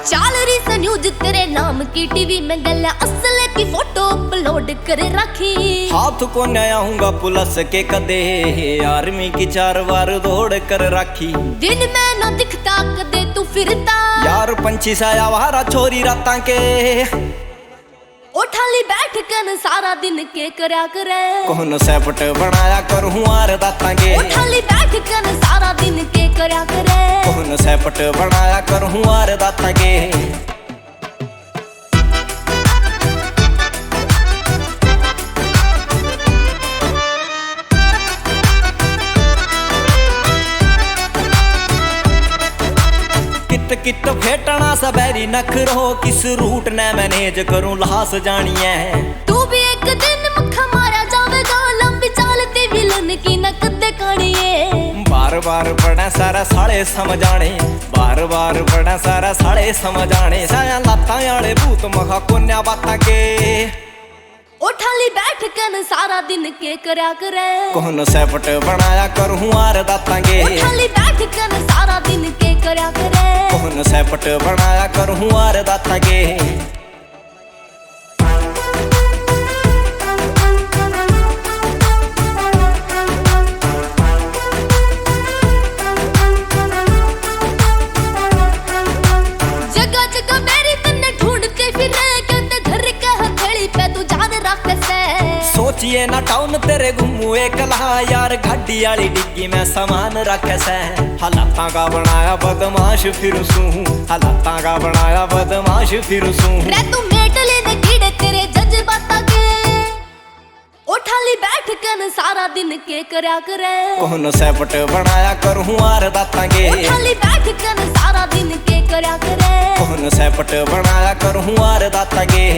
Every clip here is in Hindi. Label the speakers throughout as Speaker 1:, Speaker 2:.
Speaker 1: चल रही से न्यूज तेरे नाम की टीवी में गल असले की फोटो अपलोड कर रखी।
Speaker 2: हाथ को नया हूँगा पुलिस के कदे, आर्मी की 4 बार दौड़ कर रखी।
Speaker 1: दिन में ना दिखता कदे तू फिरता,
Speaker 2: यार पंछी सा आवारा छोरी रातां के।
Speaker 1: उठाली बैठ कर सारा दिन के करया करे,
Speaker 2: कौन सेपट बनाया करूँ आर दाता के।
Speaker 1: उठाली बैठ कर सारा दिन के करया करे,
Speaker 2: कौन सेपट बनाया करूँ आर दाता के। कित कित फेटना सबैरी नखरो, किस रूट ने मैनेज करूं लास जानिए।
Speaker 1: तू भी एक दिन मक्खा मारा जावेगा, लंबी चालती विलन की नकद कहानी।
Speaker 2: बार बार बड़ा सारा साले समझाने, बार बार बड़ा सारा साले समझाने। साया लातां आले भूत मखा कोन्या बातां के।
Speaker 1: उठाली बैठ कर सारा दिन के करया करे,
Speaker 2: कौन सेपट बनाया करूं आर दातां के।
Speaker 1: उठाली बैठ कर सारा दिन के करया करे,
Speaker 2: कौन सेपट बनाया करूं आर दातां के।
Speaker 1: जगह जगह मेरी तन्ने ढूंढ के फिरे, कहते घर के हथेली पे तू जान रख से।
Speaker 2: सोचिए ना टाउन तेरे घूमू एकला, यार गाड़ी वाली डिग्गी में सामान रखे से। हालातां का बनाया बदमाश फिर सू, हालातां का बनाया बदमाश फिर सू।
Speaker 1: रे तू मेटले ने कीड़े तेरे जज्बाता के, उठाली बैठ कर सारा दिन के करया करे,
Speaker 2: कौन सेपट बनाया करूं आर दातां के।
Speaker 1: उठाली बैठ कर सारा दिन के करया करे,
Speaker 2: कौन सेपट बनाया करूं आर दातां के।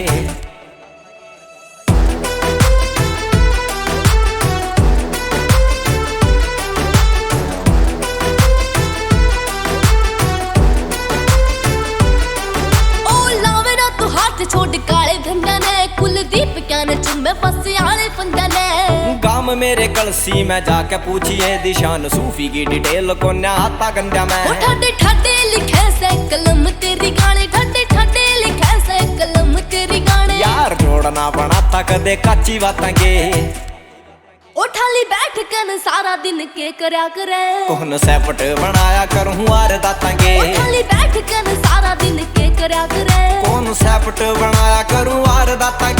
Speaker 1: छोड़ काले धंधा ने, कुलदीप क्या ने चुम्बे फंसे आले फंदा ने।
Speaker 2: गांव मेरे कलसी में जाके पूछिए दिशान, सूफी की डिटेल को न्याता गंजा में।
Speaker 1: ठड्डे ठड्डे लिखे से कलम तेरी गाने, ठड्डे ठड्डे लिखे से कलम तेरी गाने।
Speaker 2: यार जोड़ना बनाता कदे कच्ची बातां के।
Speaker 1: उठाली बैठ कर सारा दिन के करया करे,
Speaker 2: कौन सेपट बनाया करूं आर दातां के।
Speaker 1: उठाली बैठ कर सारा दिन के करया करे,
Speaker 2: कौन सेपट बनाया करूं आर दातां